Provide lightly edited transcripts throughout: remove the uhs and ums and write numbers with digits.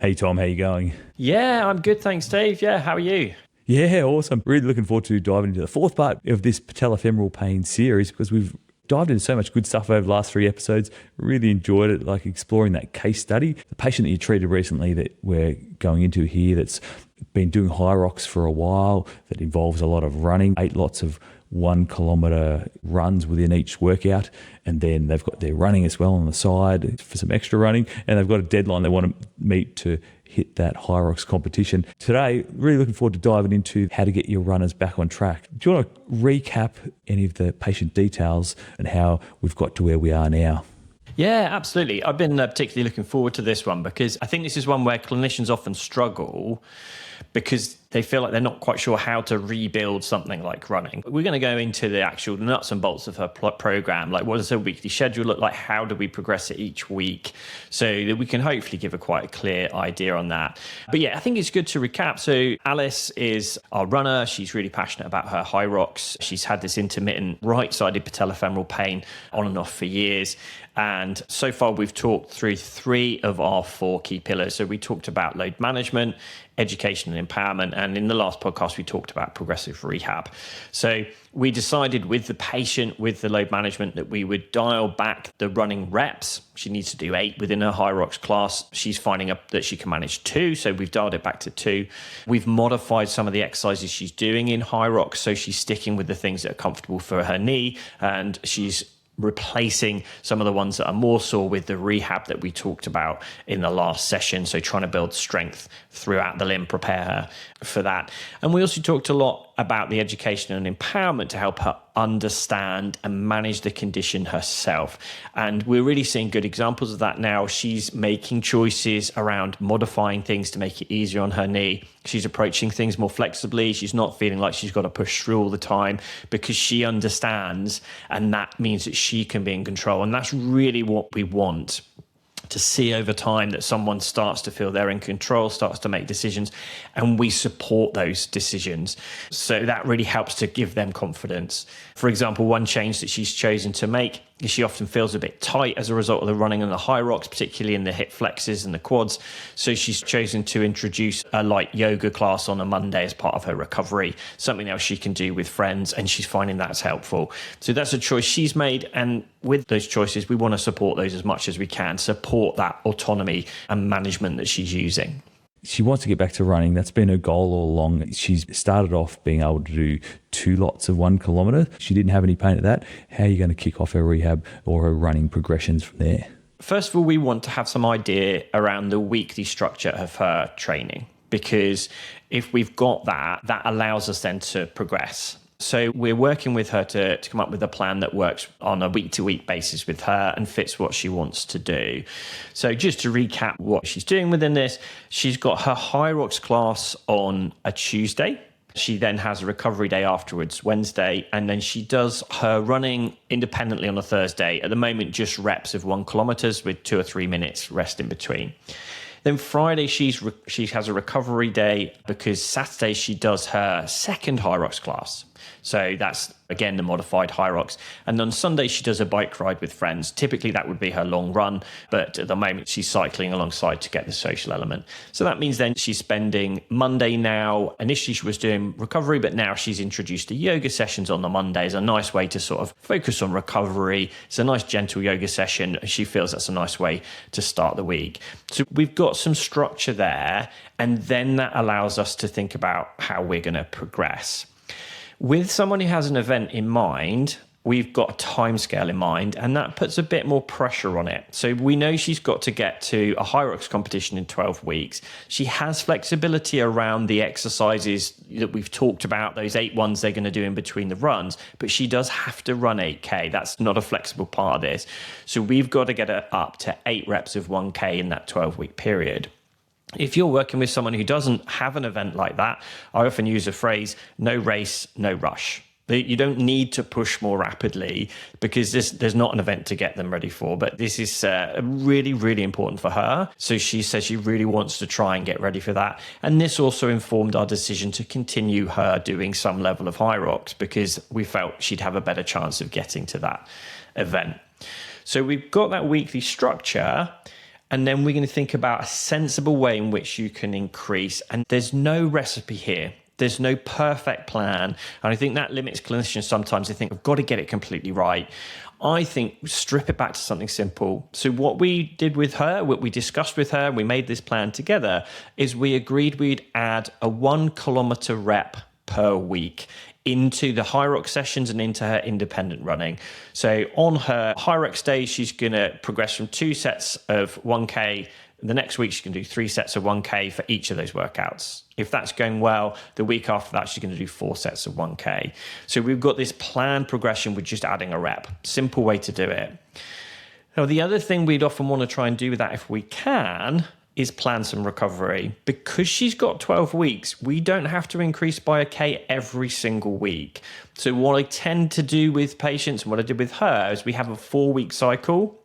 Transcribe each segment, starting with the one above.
Hey Tom, how you going? Yeah, I'm good, thanks, Dave. Yeah, how are you? Yeah, awesome. Really looking forward to diving into the fourth part of this patellofemoral pain series because we've dived into so much good stuff over the last 3 episodes. Really enjoyed it, like exploring that case study. The patient that you treated recently that we're going into here that's been doing HYROX for a while, that involves a lot of running, 8 lots of 1 kilometre runs within each workout, and then they've got their running as well on the side for some extra running, and they've got a deadline they want to meet to hit that HYROX competition. Today, really looking forward to diving into how to get your runners back on track. Do you want to recap any of the patient details and how we've got to where we are now? Yeah, absolutely. I've been particularly looking forward to this one because I think this is one where clinicians often struggle because they feel like they're not quite sure how to rebuild something like running. We're going to go into the actual nuts and bolts of her program. Like, what does her weekly schedule look like? How do we progress it each week? So that we can hopefully give a quite a clear idea on that. But yeah, I think it's good to recap. So Alice is our runner. She's really passionate about her HYROX. She's had this intermittent right-sided patellofemoral pain on and off for years. And so far, we've talked through 3 of our 4 key pillars. So we talked about load management, education and empowerment. And in the last podcast, we talked about progressive rehab. So we decided with the patient, with the load management, that we would dial back the running reps. She needs to do 8 within her HYROX class. She's finding up that she can manage 2. So we've dialed it back to 2. We've modified some of the exercises she's doing in HYROX. So she's sticking with the things that are comfortable for her knee, and she's replacing some of the ones that are more sore with the rehab that we talked about in the last session. So trying to build strength throughout the limb, prepare her for that. And we also talked a lot about the education and empowerment to help her understand and manage the condition herself. And we're really seeing good examples of that now. She's making choices around modifying things to make it easier on her knee. She's approaching things more flexibly. She's not feeling like she's got to push through all the time because she understands, and that means that she can be in control. And that's really what we want to see over time, that someone starts to feel they're in control, starts to make decisions, and we support those decisions. So that really helps to give them confidence. For example, one change that she's chosen to make is she often feels a bit tight as a result of the running and the HYROX, particularly in the hip flexors and the quads. So she's chosen to introduce a light yoga class on a Monday as part of her recovery, something else she can do with friends, and she's finding that's helpful. So that's a choice she's made, and with those choices, we want to support those as much as we can, support that autonomy and management that she's using. She wants to get back to running. That's been her goal all along. She's started off being able to do 2 lots of 1 kilometre. She didn't have any pain at that. How are you going to kick off her rehab or her running progressions from there? First of all, we want to have some idea around the weekly structure of her training, because if we've got that, that allows us then to progress. So we're working with her to come up with a plan that works on a week-to-week basis with her and fits what she wants to do. So just to recap what she's doing within this, she's got her HYROX class on a Tuesday. She then has a recovery day afterwards, Wednesday, and then she does her running independently on a Thursday. At the moment, just reps of 1 kilometre with 2 or 3 minutes rest in between. Then Friday, she has a recovery day because Saturday she does her second HYROX class. So that's, again, the modified HYROX. And on Sunday, she does a bike ride with friends. Typically, that would be her long run. But at the moment, she's cycling alongside to get the social element. So that means then she's spending Monday now. Initially, she was doing recovery, but now she's introduced the yoga sessions on the Monday as a nice way to sort of focus on recovery. It's a nice, gentle yoga session. She feels that's a nice way to start the week. So we've got some structure there. And then that allows us to think about how we're going to progress. With someone who has an event in mind, we've got a timescale in mind, and that puts a bit more pressure on it. So we know she's got to get to a HYROX competition in 12 weeks. She has flexibility around the exercises that we've talked about, those 8 ones they're going to do in between the runs, but she does have to run 8K. That's not a flexible part of this. So we've got to get her up to 8 reps of 1K in that 12-week period. If you're working with someone who doesn't have an event like that, I often use a phrase, no race, no rush. You don't need to push more rapidly because there's not an event to get them ready for, but this is really, really important for her. So she says she really wants to try and get ready for that. And this also informed our decision to continue her doing some level of HYROX because we felt she'd have a better chance of getting to that event. So we've got that weekly structure. And then we're going to think about a sensible way in which you can increase. And there's no recipe here. There's no perfect plan. And I think that limits clinicians sometimes. They think, I've got to get it completely right. I think strip it back to something simple. So what we did with her, what we discussed with her, we made this plan together, is we agreed we'd add a 1 kilometer rep per week into the HYROX sessions and into her independent running. So on her HYROX days, she's going to progress from 2 sets of 1K. The next week, she can do 3 sets of 1K for each of those workouts. If that's going well, the week after that, she's going to do 4 sets of 1K. So we've got this planned progression with just adding a rep. Simple way to do it. Now, the other thing we'd often want to try and do with that, if we can, is plan some recovery. Because she's got 12 weeks, we don't have to increase by a K every single week. So what I tend to do with patients and what I did with her is we have a 4-week cycle,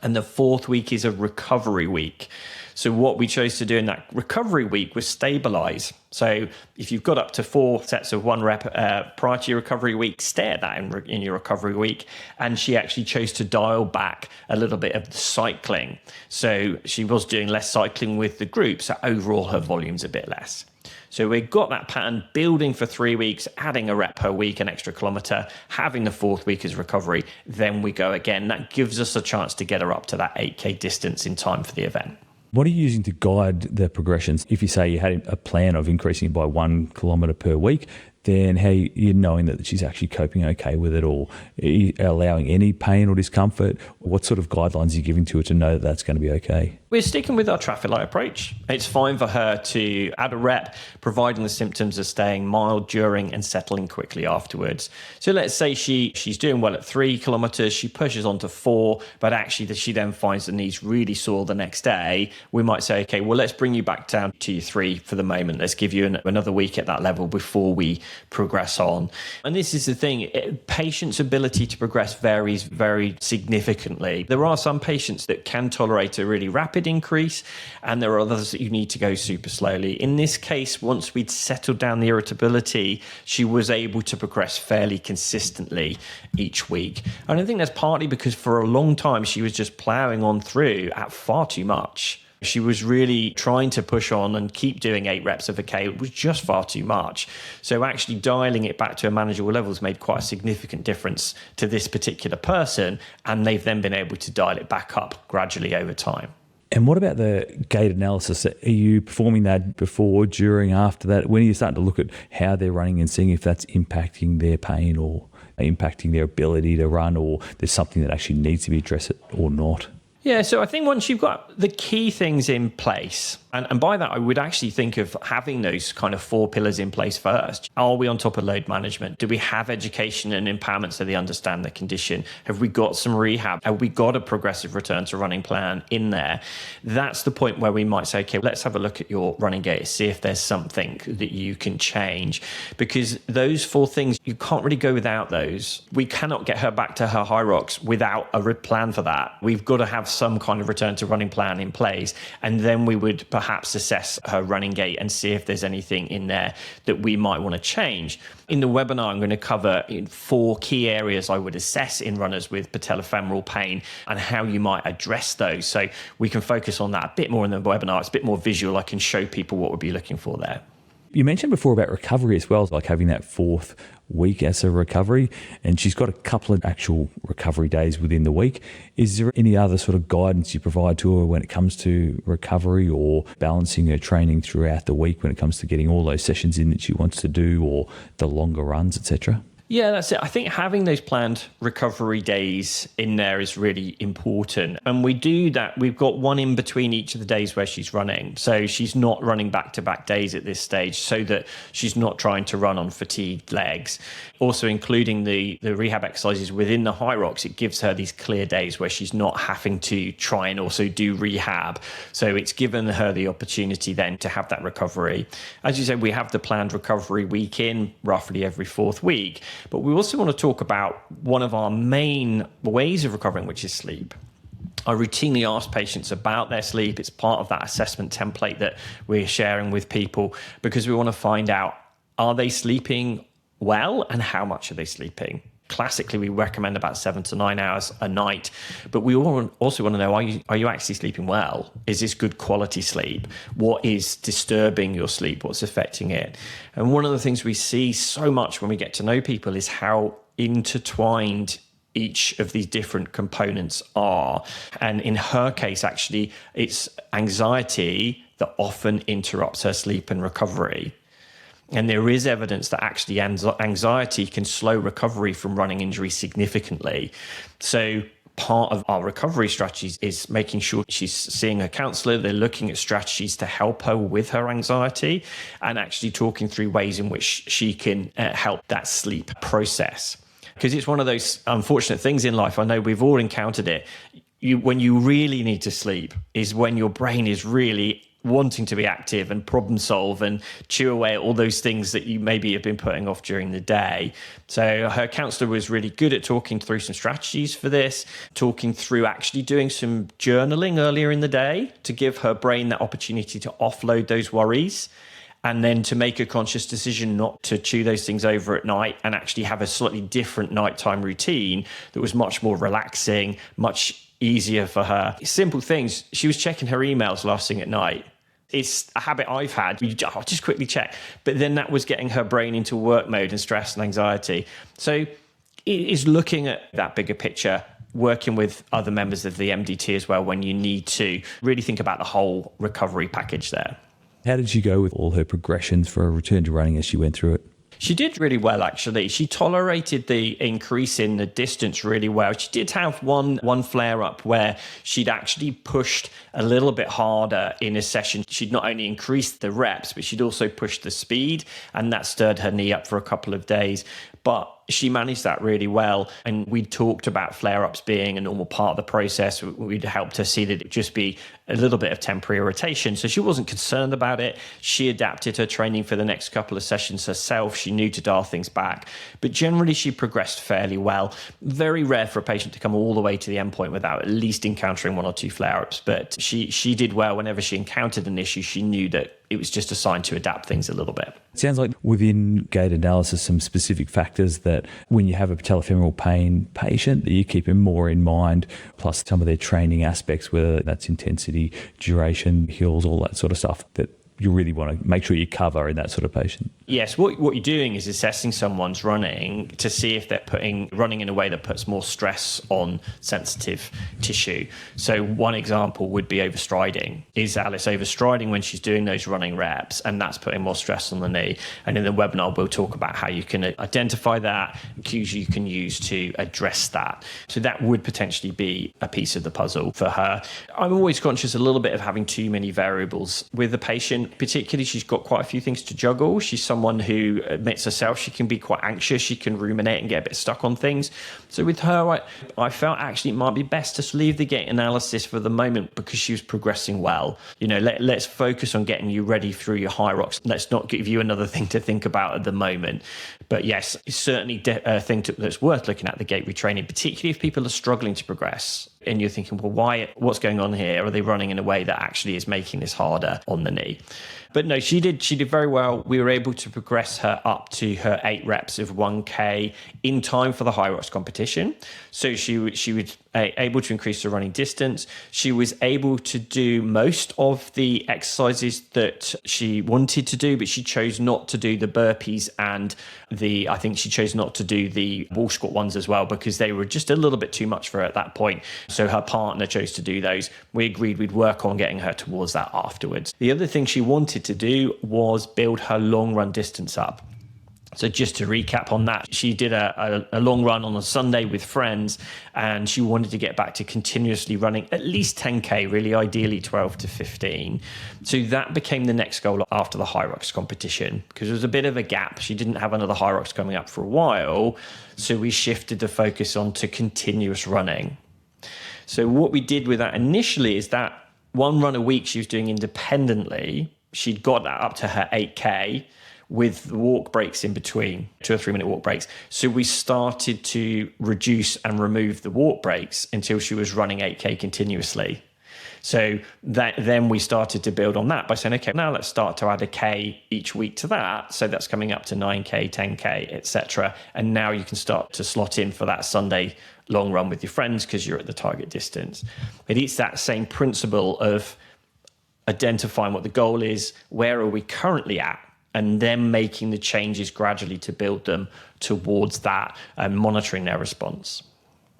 and the 4th week is a recovery week. So what we chose to do in that recovery week was stabilize. So if you've got up to 4 sets of 1 rep prior to your recovery week, stay at that in your recovery week. And she actually chose to dial back a little bit of the cycling. So she was doing less cycling with the group. So overall, her volume's a bit less. So we got that pattern building for 3 weeks, adding a rep per week, an extra kilometer, having the 4th week as recovery. Then we go again. That gives us a chance to get her up to that 8K distance in time for the event. What are you using to guide the progressions? If you say you had a plan of increasing by 1 kilometre per week, then how you're knowing that she's actually coping okay with it, or are you allowing any pain or discomfort? What sort of guidelines are you giving to her to know that that's going to be okay? We're sticking with our traffic light approach. It's fine for her to add a rep, providing the symptoms are staying mild during and settling quickly afterwards. So let's say she's doing well at 3 kilometers, she pushes on to 4, but actually she then finds the knees really sore the next day. We might say, okay, well, let's bring you back down to your 3 for the moment. Let's give you another week at that level before we progress on. And this is the thing, patients' ability to progress varies very significantly. There are some patients that can tolerate a really rapid increase, and there are others that you need to go super slowly. In this case, once we'd settled down the irritability, she was able to progress fairly consistently each week. And I think that's partly because for a long time she was just plowing on through at far too much. She was really trying to push on and keep doing 8 reps of a K. It was just far too much. So actually dialing it back to a manageable level has made quite a significant difference to this particular person, and they've then been able to dial it back up gradually over time. And what about the gait analysis? Are you performing that before, during, after that? When are you starting to look at how they're running and seeing if that's impacting their pain or impacting their ability to run, or there's something that actually needs to be addressed or not? Yeah, so I think once you've got the key things in place, and by that I would actually think of having those kind of 4 pillars in place first. Are we on top of load management? Do we have education and empowerment so they understand the condition? Have we got some rehab? Have we got a progressive return to running plan in there? That's the point where we might say, okay, let's have a look at your running gait, see if there's something that you can change. Because those 4 things, you can't really go without those. We cannot get her back to her HYROX without a plan for that. We've got to have some kind of return to running plan in place, and then we would perhaps assess her running gait and see if there's anything in there that we might want to change. In the webinar, I'm going to cover 4 key areas I would assess in runners with patellofemoral pain and how you might address those. So we can focus on that a bit more in the webinar. It's a bit more visual. I can show people what we'd be looking for there. You mentioned before about recovery as well, like having that 4th week as a recovery, and she's got a couple of actual recovery days within the week. Is there any other sort of guidance you provide to her when it comes to recovery or balancing her training throughout the week when it comes to getting all those sessions in that she wants to do, or the longer runs, etc.? Yeah, that's it. I think having those planned recovery days in there is really important. And we do that. We've got one in between each of the days where she's running. So she's not running back-to-back days at this stage, so that she's not trying to run on fatigued legs. Also, including the rehab exercises within the HYROX, it gives her these clear days where she's not having to try and also do rehab. So it's given her the opportunity then to have that recovery. As you said, we have the planned recovery week in roughly every 4th week. But we also want to talk about one of our main ways of recovering, which is sleep. I routinely ask patients about their sleep. It's part of that assessment template that we're sharing with people, because we want to find out, are they sleeping well and how much are they sleeping? Classically, we recommend about 7 to 9 hours a night, but we also want to know, are you actually sleeping well? Is this good quality sleep? What is disturbing your sleep? What's affecting it? And one of the things we see so much when we get to know people is how intertwined each of these different components are. And in her case, actually, it's anxiety that often interrupts her sleep and recovery. And there is evidence that actually anxiety can slow recovery from running injury significantly. So part of our recovery strategies is making sure she's seeing a counsellor. They're looking at strategies to help her with her anxiety and actually talking through ways in which she can help that sleep process. Because it's one of those unfortunate things in life. I know we've all encountered it. When you really need to sleep is when your brain is really wanting to be active and problem solve and chew away at all those things that you maybe have been putting off during the day. So her counsellor was really good at talking through some strategies for this, talking through actually doing some journaling earlier in the day to give her brain that opportunity to offload those worries, and then to make a conscious decision not to chew those things over at night and actually have a slightly different nighttime routine that was much more relaxing, much easier for her. Simple things. She was checking her emails last thing at night. It's a habit I've had. I'll just quickly check. But then that was getting her brain into work mode and stress and anxiety. So it is looking at that bigger picture, working with other members of the MDT as well when you need to really think about the whole recovery package there. How did she go with all her progressions for a return to running as she went through it? She did really well, actually. She tolerated the increase in the distance really well. She did have one flare-up where she'd actually pushed a little bit harder in a session. She'd not only increased the reps, but she'd also pushed the speed, and that stirred her knee up for a couple of days. But she managed that really well. And we talked about flare-ups being a normal part of the process. We'd helped her see that it'd just be a little bit of temporary irritation. So she wasn't concerned about it. She adapted her training for the next couple of sessions herself. She knew to dial things back. But generally, she progressed fairly well. Very rare for a patient to come all the way to the endpoint without at least encountering 1 or 2 flare-ups. But she did well. Whenever she encountered an issue, she knew that it was just a sign to adapt things a little bit. It sounds like within Gait analysis, some specific factors that when you have a patellofemoral pain patient that you keep more in mind, plus some of their training aspects, whether that's intensity, duration, hills, all that sort of stuff that you really want to make sure you cover in that sort of patient. Yes, what you're doing is assessing someone's running to see if they're running in a way that puts more stress on sensitive tissue. So one example would be overstriding. Is Alice overstriding when she's doing those running reps, and that's putting more stress on the knee? And in the webinar, we'll talk about how you can identify that, cues you can use to address that. So that would potentially be a piece of the puzzle for her. I'm always conscious a little bit of having too many variables with the patient. Particularly, she's got quite a few things to juggle. She's someone who admits herself she can be quite anxious. She can ruminate and get a bit stuck on things. So with her, I felt actually it might be best to leave the Gait analysis for the moment because she was progressing well. Let's focus on getting you ready through your HYROX. Let's not give you another thing to think about at the moment. But yes, it's certainly a thing that's worth looking at, the Gait retraining, particularly if people are struggling to progress. And you're thinking, well, what's going on here? Are they running in a way that actually is making this harder on the knee? But no, she did very well. We were able to progress her up to her 8 reps of 1K in time for the HYROX competition. So she was able to increase the running distance. She was able to do most of the exercises that she wanted to do, but she chose not to do the burpees and I think she chose not to do the wall squat ones as well because they were just a little bit too much for her at that point. So her partner chose to do those. We agreed we'd work on getting her towards that afterwards. The other thing she wanted to do was build her long run distance up. So just to recap on that, she did a long run on a Sunday with friends, and she wanted to get back to continuously running at least 10K, really ideally 12 to 15. So that became the next goal after the HYROX competition, because there was a bit of a gap. She didn't have another HYROX coming up for a while, so we shifted the focus onto continuous running. So what we did with that initially is that 1 run a week she was doing independently. She'd got that up to her 8K, with walk breaks in between, 2 or 3 minute walk breaks. So we started to reduce and remove the walk breaks until she was running 8K continuously. So then we started to build on that by saying, okay, now let's start to add a K each week to that. So that's coming up to 9K, 10K, etc. And now you can start to slot in for that Sunday long run with your friends because you're at the target distance. But it's that same principle of identifying what the goal is, where are we currently at, and then making the changes gradually to build them towards that and monitoring their response.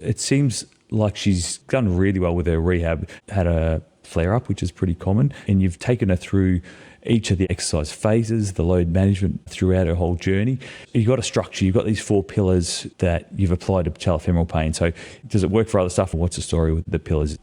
It seems like she's done really well with her rehab, had a flare up, which is pretty common, and you've taken her through each of the exercise phases, the load management throughout her whole journey. You've got a structure, you've got these 4 pillars that you've applied to patellofemoral pain. So does it work for other stuff, or what's the story with the pillars?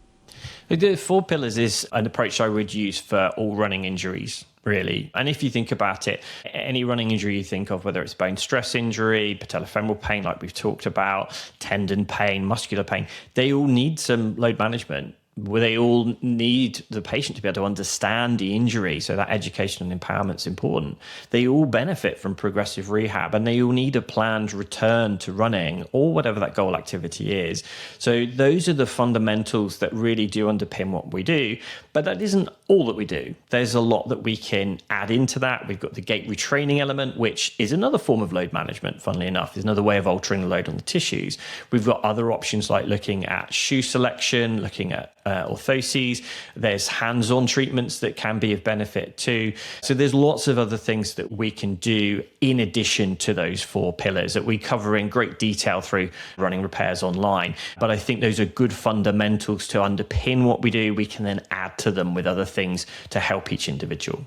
The 4 pillars is an approach I would use for all running injuries, really. And if you think about it, any running injury you think of, whether it's bone stress injury, patellofemoral pain, like we've talked about, tendon pain, muscular pain, they all need some load management. Where they all need the patient to be able to understand the injury, so that education and empowerment is important. They all benefit from progressive rehab, and they all need a planned return to running or whatever that goal activity is. So those are the fundamentals that really do underpin what we do, but that isn't all that we do. There's a lot that we can add into that. We've got the gait retraining element, which is another form of load management, funnily enough. There's another way of altering the load on the tissues. We've got other options like looking at shoe selection, looking at orthoses. There's hands-on treatments that can be of benefit too. So there's lots of other things that we can do in addition to those 4 pillars that we cover in great detail through Running Repairs online. But I think those are good fundamentals to underpin what we do. We can then add to them with other things to help each individual.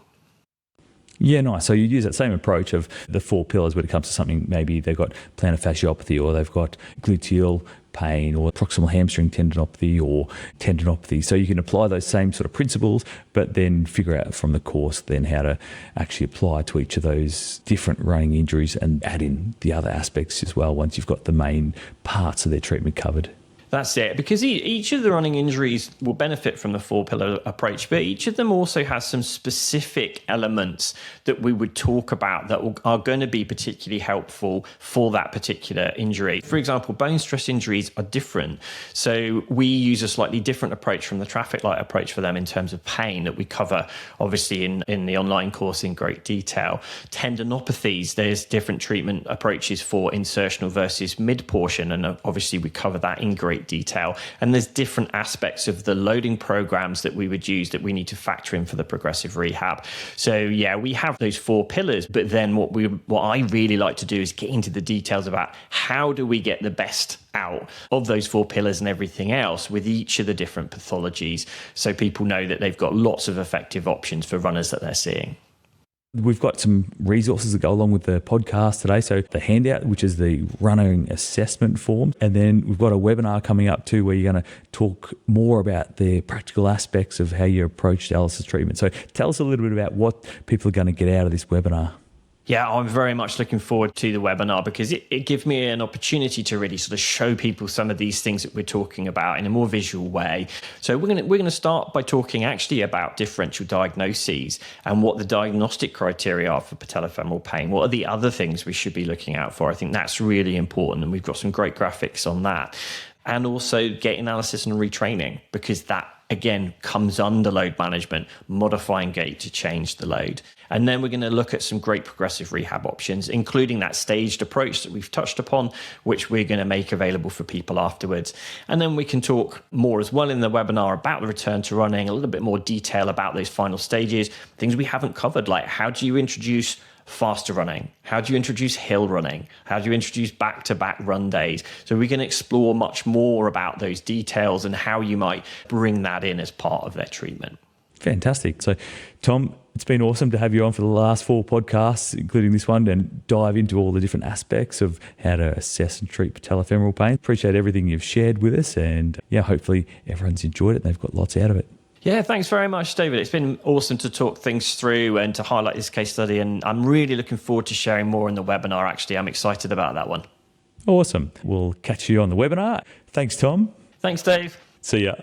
Yeah, nice. So you use that same approach of the 4 pillars when it comes to something, maybe they've got plantar fasciopathy, or they've got gluteal pain, or proximal hamstring tendinopathy, or tendinopathy. So you can apply those same sort of principles, but then figure out from the course then how to actually apply to each of those different running injuries and add in the other aspects as well once you've got the main parts of their treatment covered. That's it, because each of the running injuries will benefit from the 4-pillar approach, but each of them also has some specific elements that we would talk about that are going to be particularly helpful for that particular injury. For example, bone stress injuries are different. So we use a slightly different approach from the traffic light approach for them in terms of pain that we cover, obviously, in the online course in great detail. Tendinopathies, there's different treatment approaches for insertional versus mid-portion, and obviously we cover that in great detail. And there's different aspects of the loading programs that we would use that we need to factor in for the progressive rehab. So yeah, we have those 4 pillars, but then what I really like to do is get into the details about how do we get the best out of those 4 pillars and everything else with each of the different pathologies, so people know that they've got lots of effective options for runners that they're seeing. We've got some resources that go along with the podcast today. So the handout, which is the running assessment form. And then we've got a webinar coming up too, where you're going to talk more about the practical aspects of how you approach dialysis treatment. So tell us a little bit about what people are going to get out of this webinar. Yeah, I'm very much looking forward to the webinar because it gives me an opportunity to really sort of show people some of these things that we're talking about in a more visual way. So we're going to start by talking actually about differential diagnoses and what the diagnostic criteria are for patellofemoral pain. What are the other things we should be looking out for? I think that's really important, and we've got some great graphics on that. And also gait analysis and retraining, because that again comes under load management, modifying gait to change the load. And then we're going to look at some great progressive rehab options, including that staged approach that we've touched upon, which we're going to make available for people afterwards. And then we can talk more as well in the webinar about the return to running, a little bit more detail about those final stages, things we haven't covered, like how do you introduce faster running? How do you introduce hill running? How do you introduce back-to-back run days? So we can explore much more about those details and how you might bring that in as part of their treatment. Fantastic. So, Tom, it's been awesome to have you on for the last 4 podcasts, including this one, and dive into all the different aspects of how to assess and treat patellofemoral pain. Appreciate everything you've shared with us, and yeah, hopefully everyone's enjoyed it and they've got lots out of it. Yeah, thanks very much, David. It's been awesome to talk things through and to highlight this case study, and I'm really looking forward to sharing more in the webinar, actually. I'm excited about that one. Awesome. We'll catch you on the webinar. Thanks, Tom. Thanks, Dave. See ya.